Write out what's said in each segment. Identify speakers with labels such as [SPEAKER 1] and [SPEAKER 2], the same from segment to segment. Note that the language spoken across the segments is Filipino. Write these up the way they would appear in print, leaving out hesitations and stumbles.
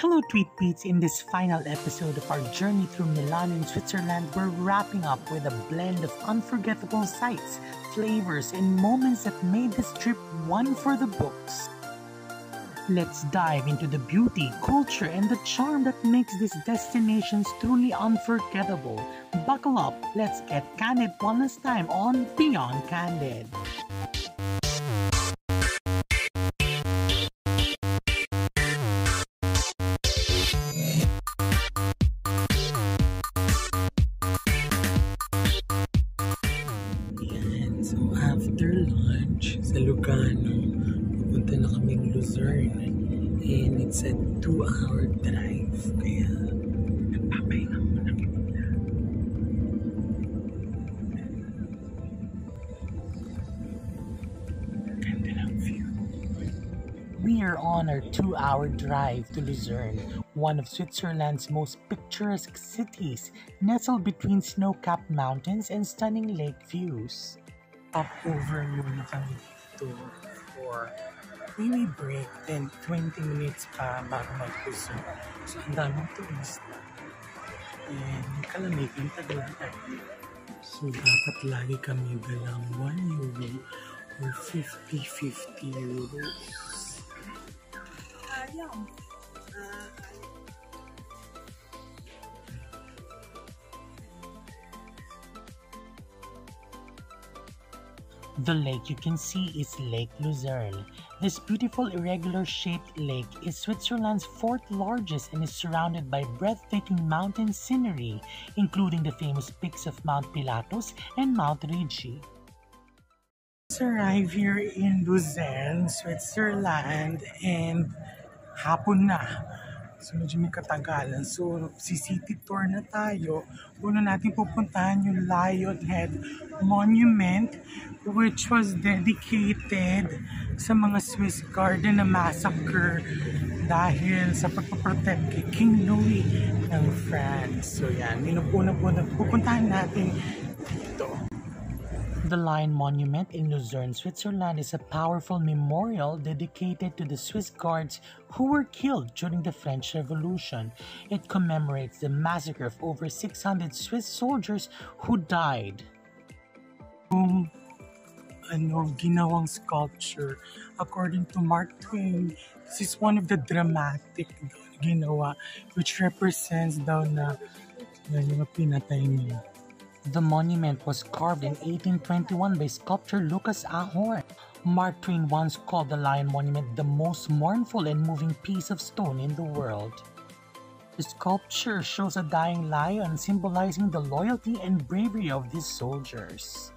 [SPEAKER 1] Hello Tweetbeats, in this final episode of our journey through Milan in Switzerland, we're wrapping up with a blend of unforgettable sights, flavors, and moments that made this trip one for the books. Let's dive into the beauty, culture, and the charm that makes these destinations truly unforgettable. Buckle up, let's get candid one last time on Beyond Candid. So after lunch sa Lucano, pupunta na kaming Luzerne and it's a 2-hour drive. Kaya nagpapahinga muna muna. Ganda ng view. We are on our 2-hour drive to Luzerne, one of Switzerland's most picturesque cities, nestled between snow-capped mountains and stunning lake views. Stopover muna kami dito for maybe break, then 20 minutes pa bago mag-Luzerne. So, ang daming turista. And yung kalamig, yung tagal-tagal. So, dapat lagi kami dalang 1 euro or 50 euros. The lake you can see is Lake Luzerne. This beautiful irregular-shaped lake is Switzerland's 4th largest and is surrounded by breathtaking mountain scenery, including the famous peaks of Mount Pilatus and Mount Rigi. Let's arrive here in Luzerne, Switzerland, and hapon na. So medyo may katagalan. So city tour na tayo. Una natin pupuntahan yung Lionhead Monument, which was dedicated sa mga Swiss Guard na massacre dahil sa pagpaprotect kay King Louis ng France. So yan, minupuna-puna pupuntahan natin dito. The Lion Monument in Luzerne, Switzerland is a powerful memorial dedicated to the Swiss Guards who were killed during the French Revolution. It commemorates the massacre of over 600 Swiss soldiers who died. Ginawang sculpture. According to Mark Twain, this is one of the dramatic ginawa which represents daw na yung pinatay niya. The monument was carved in 1821 by sculptor Lucas Ahorn. Mark Twain once called the Lion Monument the most mournful and moving piece of stone in the world. The sculpture shows a dying lion symbolizing the loyalty and bravery of these soldiers.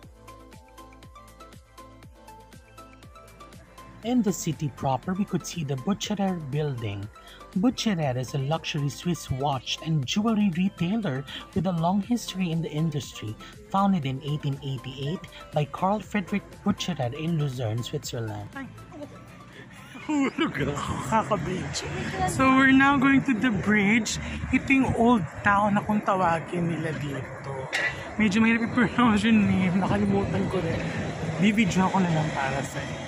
[SPEAKER 1] In the city proper, we could see the Bucherer building. Bucherer is a luxury Swiss watch and jewelry retailer with a long history in the industry, founded in 1888 by Carl Friedrich Bucherer in Luzerne, Switzerland. So we're now going to the bridge. Ito yung old town na kung tawagin nila dito. Medyo mahirap i-pronounce yung name, nakalimutan ko rin. Bibidyo ako na lang para sa iyo.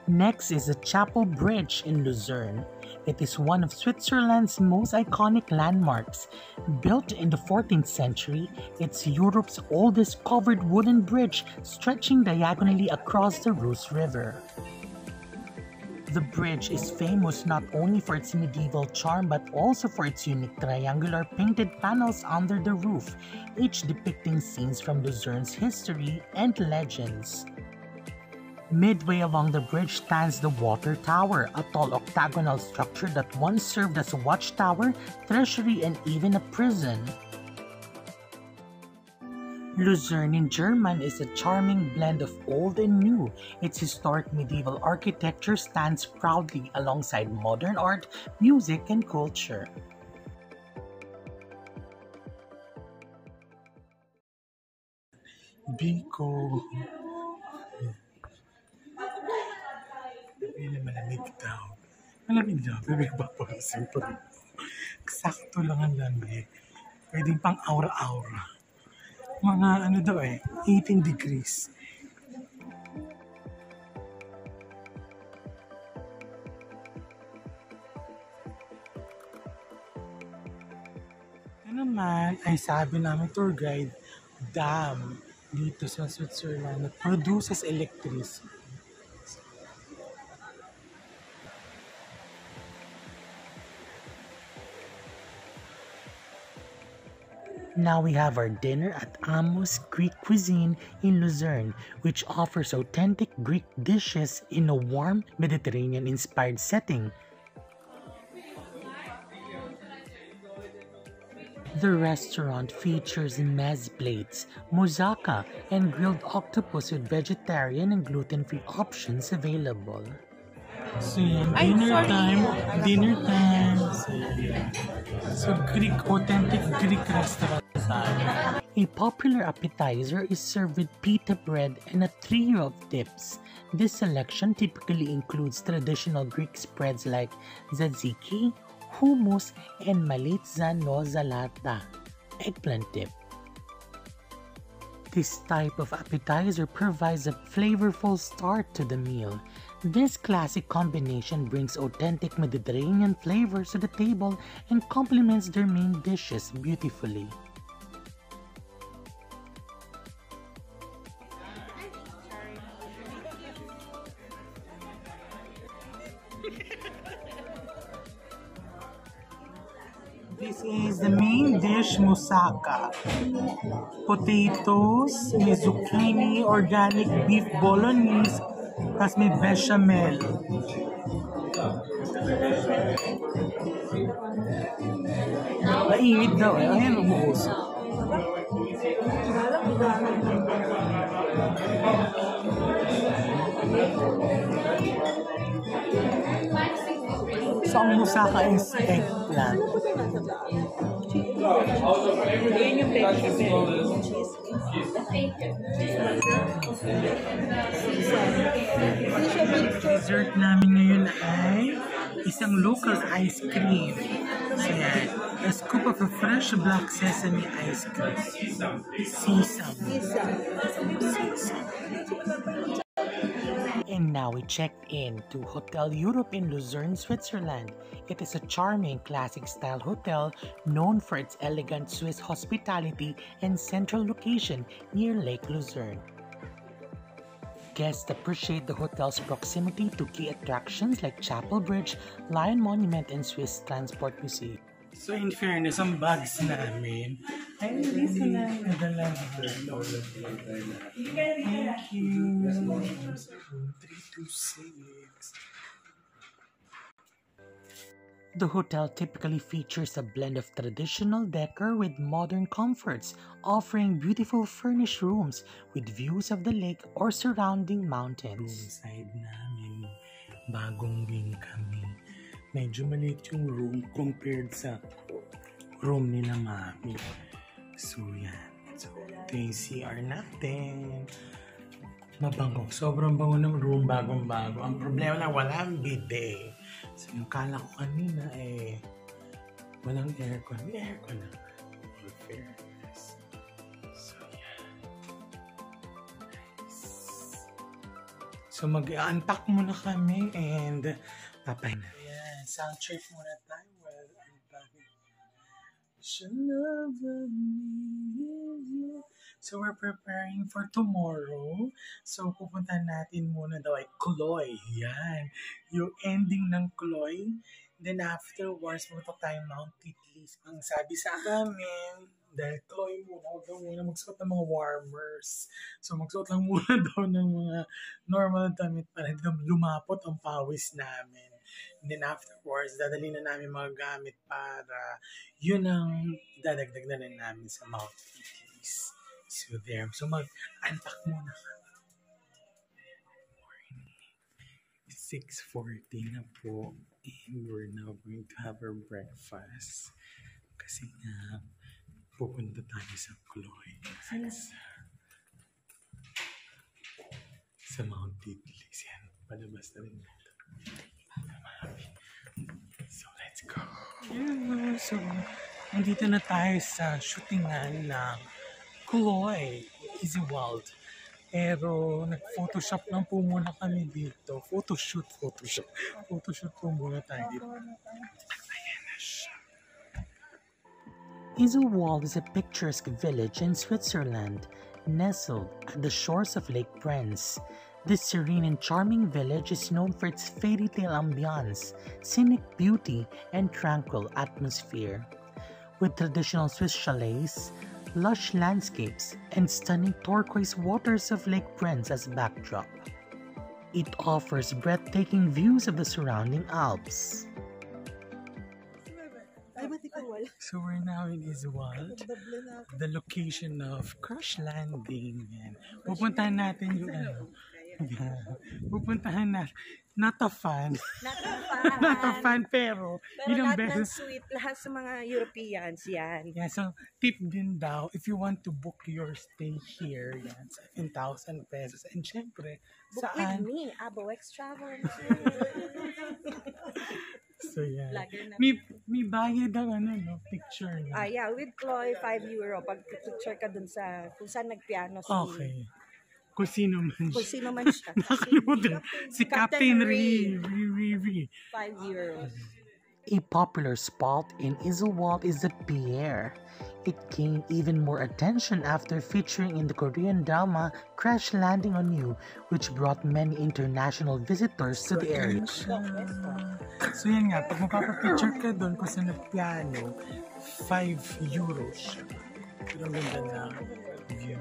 [SPEAKER 1] Next is the Chapel Bridge in Luzerne. It is one of Switzerland's most iconic landmarks. Built in the 14th century, it's Europe's oldest covered wooden bridge stretching diagonally across the Reuss River. The bridge is famous not only for its medieval charm but also for its unique triangular painted panels under the roof, each depicting scenes from Luzerne's history and legends. Midway along the bridge stands the Water Tower, a tall octagonal structure that once served as a watchtower, treasury, and even a prison. Luzerne in German is a charming blend of old and new. Its historic medieval architecture stands proudly alongside modern art, music, and culture. Biko. Malamig daw. Malamig daw. Bibig ba po? Simple. Eksakto lang ang lamig. Pwedeng pang aura-aura. Mga 18 degrees. naman ay sabi namin tour guide, dam dito sa Switzerland that produces electricity. Now we have our dinner at Amos Greek Cuisine in Lucerne, which offers authentic Greek dishes in a warm Mediterranean-inspired setting. The restaurant features meze plates, moussaka, and grilled octopus with vegetarian and gluten-free options available. So yan, dinner time. So Greek, authentic Greek restaurant. A popular appetizer is served with pita bread and a trio of dips. This selection typically includes traditional Greek spreads like tzatziki, hummus, and malitza no zalata, eggplant dip. This type of appetizer provides a flavorful start to the meal. This classic combination brings authentic Mediterranean flavors to the table and complements their main dishes beautifully. This is the main dish, moussaka. Potatoes, may zucchini, organic beef bolognese, tas may bechamel. Mainit daw eh. Ayan, umuus. So, ang moussaka is eggplant. Dessert namin ngayon ay isang local ice cream. So yan, a scoop of a fresh black sesame ice cream. Sesame. And now we checked in to Hotel Europe in Lucerne, Switzerland. It is a charming classic-style hotel known for its elegant Swiss hospitality and central location near Lake Lucerne. Guests appreciate the hotel's proximity to key attractions like Chapel Bridge, Lion Monument, and Swiss Transport Museum. So in fairness, ang bags namin ay hindi sila nadala. Thank you. 326. The hotel typically features a blend of traditional decor with modern comforts, offering beautiful furnished rooms with views of the lake or surrounding mountains. Room side namin, bagong wing kami. Medyo maliit yung room compared sa room nila mami. So yan. So ito yung CR natin. Mabango. Sobrang bango ng room, bagong-bago. Ang problema lang, walang bidet. So yung kala ko kanina walang aircon. May aircon na. All fairness. So yan. Nice. So mag-unpack muna kami and papahin na. Sound trip muna tayo while unpacking. Should love me is you. So we're preparing for tomorrow. So pupuntahan natin muna daw ay Cloy. Yan. Yung ending ng Cloy. Then afterwards, pupunta tayo Mount Titlis. Ang sabi sa amin, dahil Cloy muna, huwag daw muna magsuot ng mga warmers. So magsuot lang muna daw ng mga normal damit para hindi lumapot ang pawis namin. And then afterwards, dadali na namin mga gamit para yun ang dadagdag na rin namin sa Mount Titlis. So there. So mag-unpack muna kami. 6:40 na po. And we're now going to have our breakfast. Kasi nga, pupunta tayo sa Cloy. Sa Mount Titlis. Yan. Palabas na rin natin. So, let's go. Yeah, so, nandito na tayo sa shootingan ng Cloy, Easy World. Pero, nag-photoshop lang po muna kami dito. Photoshoot po muna tayo dito. Ayan na siya. Iselwald is a picturesque village in Switzerland, nestled at the shores of Lake Prince. This serene and charming village is known for its fairy tale ambiance, scenic beauty, and tranquil atmosphere. With traditional Swiss chalets, lush landscapes, and stunning turquoise waters of Lake Prince as backdrop. It offers breathtaking views of the surrounding Alps. So we're now in Iselwald, the location of Crash Landing. Yan. Pupuntahan natin yung ano. Pupuntahan natin. Not a fan. Not a fan, pero
[SPEAKER 2] lahat ng sweet, lahat sa mga Europeans, yan.
[SPEAKER 1] Yeah, so tip din daw, if you want to book your stay here, yan, 7,000 pesos. And syempre,
[SPEAKER 2] book
[SPEAKER 1] saan?
[SPEAKER 2] with me, Aboex Travel.
[SPEAKER 1] So yeah. May bayad ang ano, no? Picture na.
[SPEAKER 2] Yeah, with Chloe, €5. Pag picture ka dun sa, kung saan nagpiano si...
[SPEAKER 1] Okay. Kung sino man siya.
[SPEAKER 2] Kung sino man siya.
[SPEAKER 1] Nakalimutan. Si Captain Ri.
[SPEAKER 2] €5.
[SPEAKER 1] A popular spot in Iselwald is the Pier. It gained even more attention after featuring in the Korean drama Crash Landing on You, which brought many international visitors to the area. So yan nga, pag magpapapicture ka doon kung saan nagpiano, €5 siya. Pero ang ganda na view.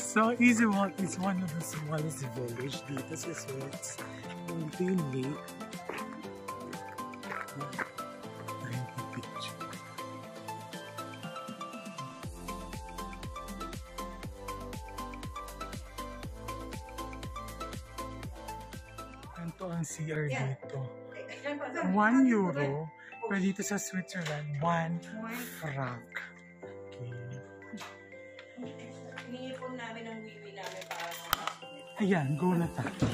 [SPEAKER 1] So Iselwald is one of the smallest village dito sa Swiss. Ito yung lake. Picture. Ganito ang CR dito. €1. Pero dito sa Switzerland, 1 franc.
[SPEAKER 2] Iniipon namin ang wiwi namin para
[SPEAKER 1] ayan, go na tayo.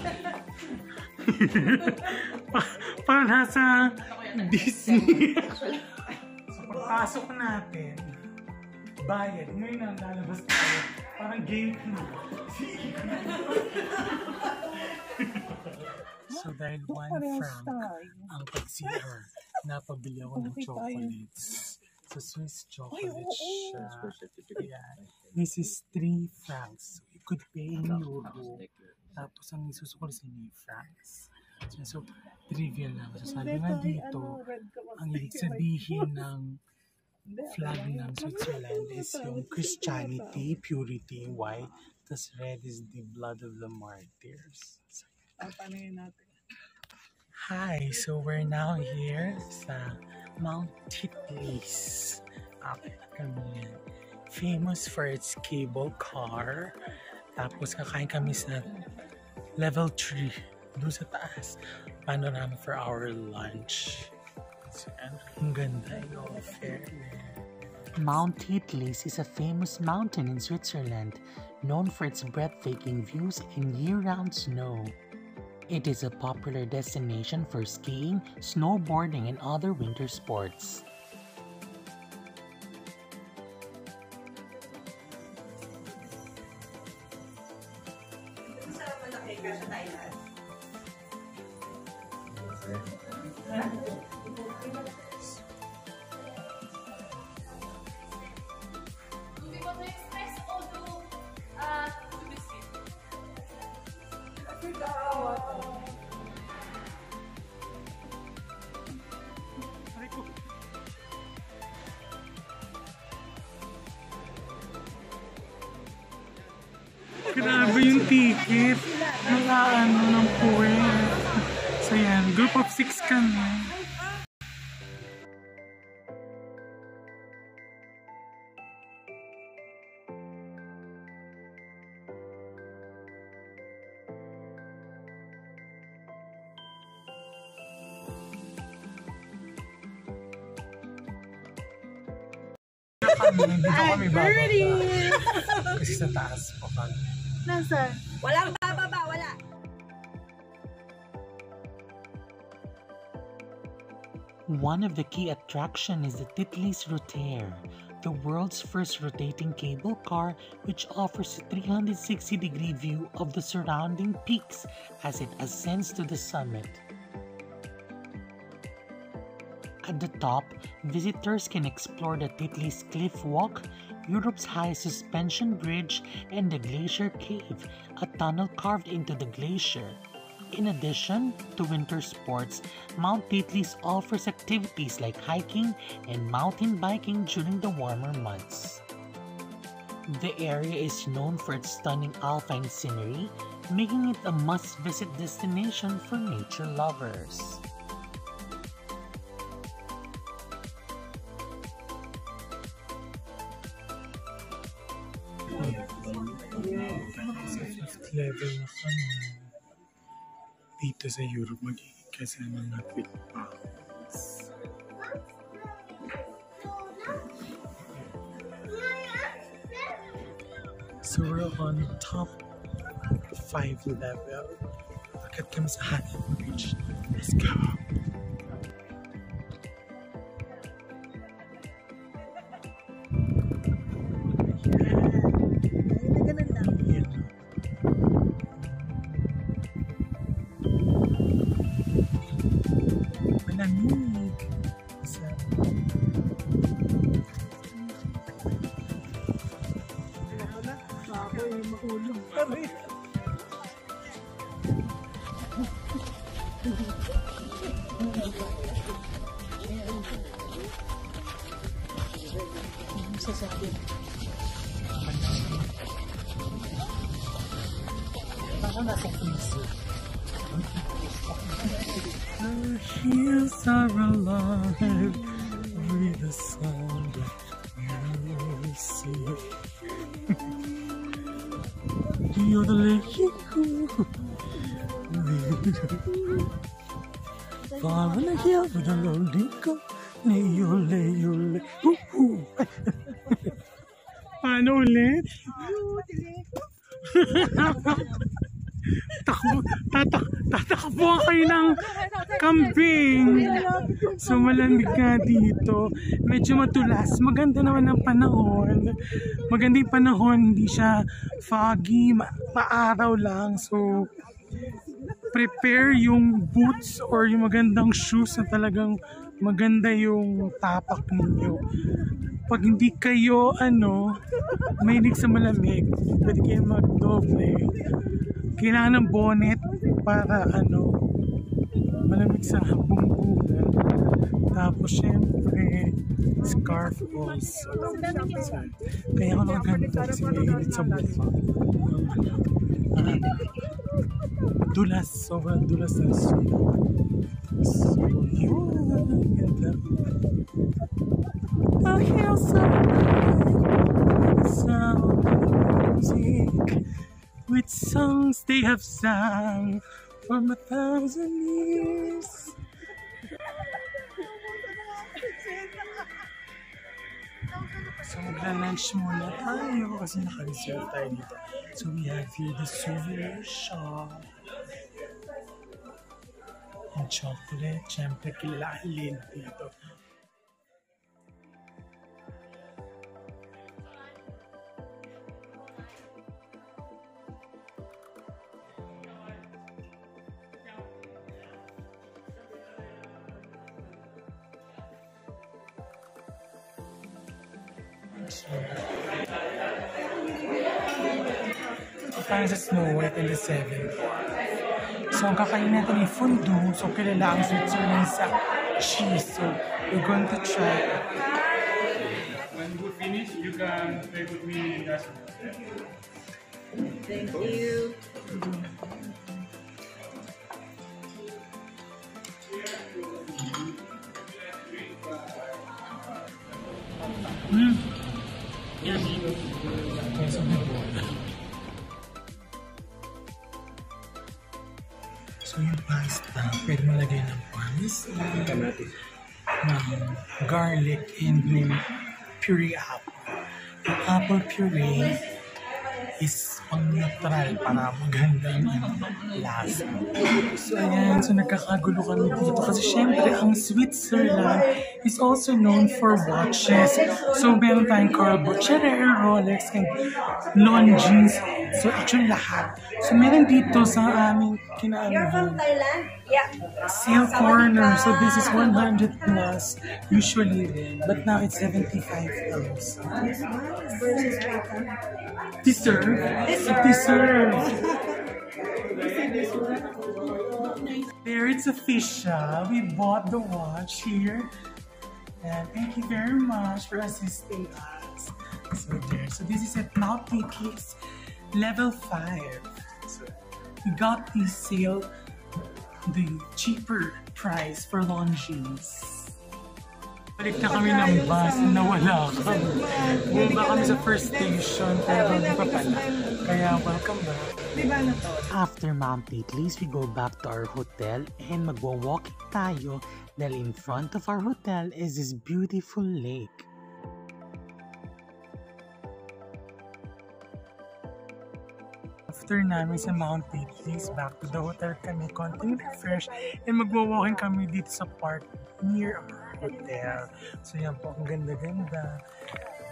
[SPEAKER 1] Parang nasa Disney. So pagpasok natin, bayad. Ngayon na lalabas tayo. Parang game na. So dahil 1 franc ang pag-CR, napabili ako ng chocolates. So Swiss chocolate siya. Yeah. This is 3 francs. So you could pay in euro. Tapos ang isusukol sa inyo francs. So trivial lang. So sabi nga dito, ang ibig sabihin ng flag ng Switzerland is yung Christianity, purity, white. Tapos red is the blood of the martyrs. So, hi, so we're now here sa Mount Titlis. Kami famous for its cable car. Tapos kakain kami sa level 3 doon sa taas. Panorama for our lunch. So, ang ganda yung fair. Mount Titlis is a famous mountain in Switzerland, known for its breathtaking views and year-round snow. It is a popular destination for skiing, snowboarding, and other winter sports. Grabe yung ticket. Nakaano ng puwet. So yan, group of 6 kami. Dito kami bababa. Kasi sa taas pa pa.
[SPEAKER 2] Nasaan? Walang bababa, wala.
[SPEAKER 1] One of the key attractions is the Titlis Rotaire, the world's first rotating cable car which offers a 360-degree view of the surrounding peaks as it ascends to the summit. At the top, visitors can explore the Titlis Cliff Walk, Europe's highest suspension bridge, and the Glacier Cave, a tunnel carved into the glacier. In addition to winter sports, Mount Titlis offers activities like hiking and mountain biking during the warmer months. The area is known for its stunning alpine scenery, making it a must-visit destination for nature lovers.
[SPEAKER 3] Level na kami dito sa Europe magiging kasi mga quick bounce. So we're on top 5 level. Akit kami sa Hanan Bridge. Let's go! Malamig. Our heels are alive with the sound of music. You're the lady Follow the hill with a lonely go. Leyole. Paano ulit? Tatakbo kayo ng kambing. So malamig nga dito. Medyo matulas. Maganda naman ang panahon. Maganda yung panahon. Hindi siya foggy. Maaraw lang. So prepare yung boots or yung magandang shoes na talagang maganda yung tapak ninyo. Pag hindi kayo mahilig sa malamig, pwede kayo magdoble. Kailangan ng bonnet para malamig sa bumbungan. Tapos syempre scarf also. Kaya ako nakaganto kasi mahilig sa mukha. Dulas, sobrang dulas na sunog. So yun, ganda. The hills are alive, the sound of music, with songs they have sung from 1,000 years. So magla-lunch muna tayo kasi naka-reserve tayo dito. So we have here the souvenir shop. And chocolate, syempre kilala ang Lind dito. Parang sa Snow White and the Seven. So ang kakainin natin ay fondue. So kilala ang Switzerland sa cheese. So we're going to try.
[SPEAKER 4] When you finish, you can play with me in that.
[SPEAKER 2] Thank you.
[SPEAKER 3] So yung pasta, pwede malagay ng parmesan, garlic, and yung puree apple. Yung apple puree, is pang-neutral para maganda yung lasa. So ayan, so nagkakagulo kami dito kasi syempre ang Switzerland is also known for watches. So meron tayong Carl Bucherer, Rolex, and Longines. So actually lahat. So meron dito sa aming kinaanihan sale corner. So this is 100 plus usually, but now it's 75 plus. Deserve. There it's official. We bought the watch here. And thank you very much for assisting us. So there. So this is at Mount Peak's level 5. So we got the sale, the cheaper price for Longines. Balik na kami ng bus, nawala kami. Bumaba kami sa first station, pero hindi pa pala. Kaya welcome back.
[SPEAKER 1] After Mount Peatleys, we go back to our hotel and magwa-walking tayo dahil in front of our hotel is this beautiful lake.
[SPEAKER 3] After namin sa Mount Peatleys, back to the hotel kami, konting refresh, and magwa-walking kami dito sa park near our hotel. So yan po, ang ganda-ganda.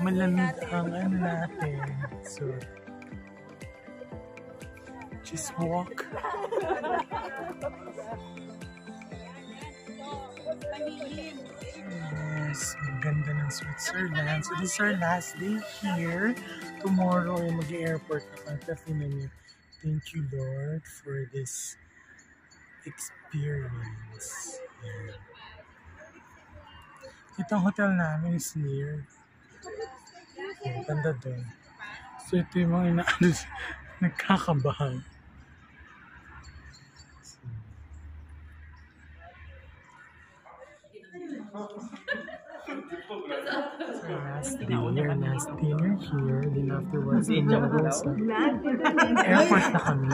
[SPEAKER 3] Malamig ang ano natin. So, just walk. Yes, ang ganda ng Switzerland. So this is our last day here. Tomorrow ay mag-airport na kami. Thank you, Lord, for this experience. Yeah. Ito ang hotel namin is near. Ang ganda doon. So ito yung mga nagkakabahan. So last dinner here, then afterwards, sa airport na kami.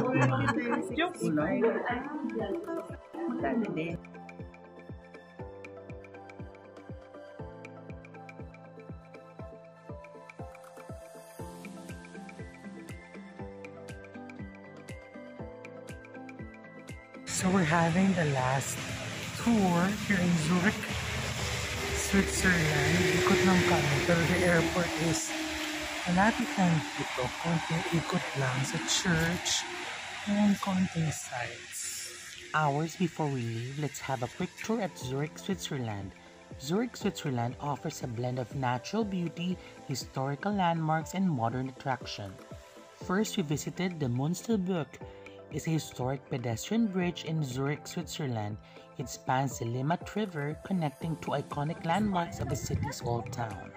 [SPEAKER 3] So we're having the last tour here in Zurich, Switzerland. Ikot lang kami, pero the airport is malapit lang dito. Konting ikot lang sa church and konting sites.
[SPEAKER 1] Hours before we leave, let's have a quick tour at Zurich, Switzerland. Zurich, Switzerland offers a blend of natural beauty, historical landmarks, and modern attraction. First, we visited the Münsterbrück. It's a historic pedestrian bridge in Zurich, Switzerland. It spans the Limmat River, connecting two iconic landmarks of the city's old town.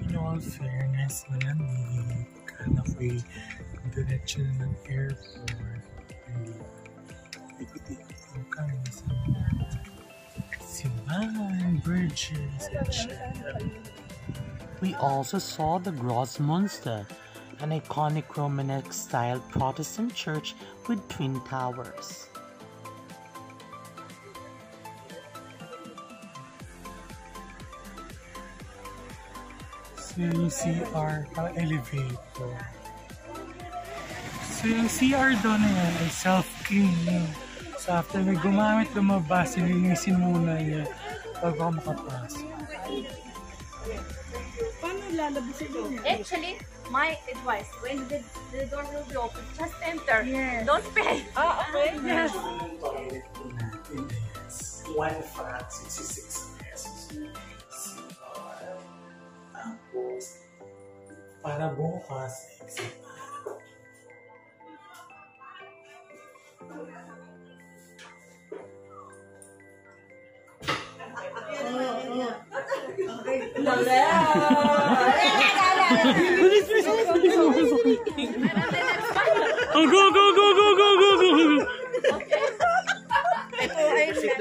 [SPEAKER 3] In all fairness, malamig. Kala ko'y diretso ng airport. Ikot-ikot kami sa mga simbahan, bridges, etc.
[SPEAKER 1] We also saw the Grossmünster, an iconic Romanesque-style Protestant church with twin towers.
[SPEAKER 3] So you see our elevator. So yung CR doon na yan ay self-cleaning. So after na gumamit, lumabas, silinisin muna niya bago makapasok.
[SPEAKER 2] Paano lalabisin niya?
[SPEAKER 5] Actually, my advice, when the door will be open, just enter.
[SPEAKER 2] Yes.
[SPEAKER 5] Don't pay.
[SPEAKER 2] Okay. Yes.
[SPEAKER 3] One flat, 66 pesos. Tapos, para bukas, exit. Oh, go!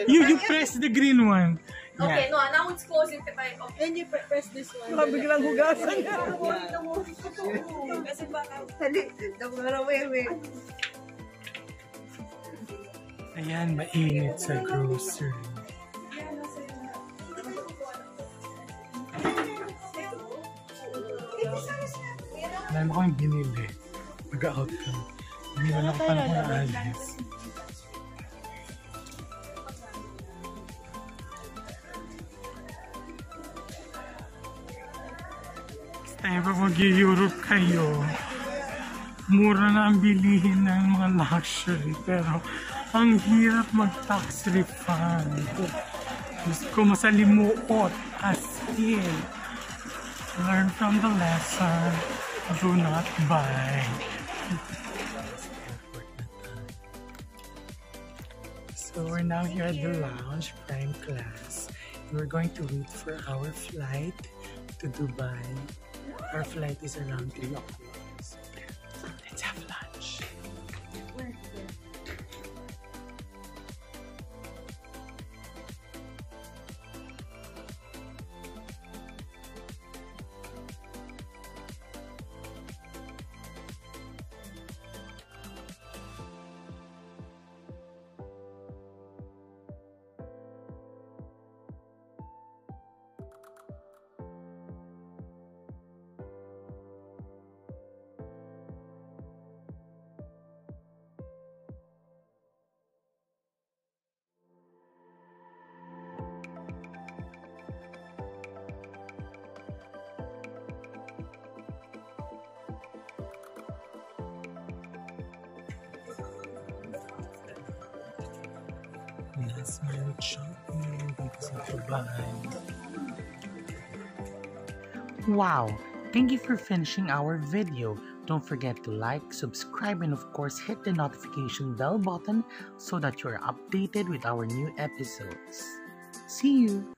[SPEAKER 3] You press the green one.
[SPEAKER 5] Okay, no, now it's closing. Okay.
[SPEAKER 2] Then you press this one. Baka biglang hugasan niya. Kasi baka... Dali, wewe.
[SPEAKER 3] Ayan, mainit sa grocery. Wala naman akong binili. Mag-out ka. Hindi wala ko pa naman alis. Tayo pa mag-Europe kayo. Mura na ang bilihin ng mga luxury. Pero ang hirap mag-tax refund. Gusto ko masalimuot. As in. Learn from the lesson. Do not buy. So we're now here at the lounge, prime class. And we're going to wait for our flight to Dubai. Our flight is around 3 o'clock. So let's have lunch. Last minute shopping because of Dubai. Wow! Thank you for finishing our video. Don't forget to like, subscribe, and of course hit the notification bell button so that you're updated with our new episodes. See you!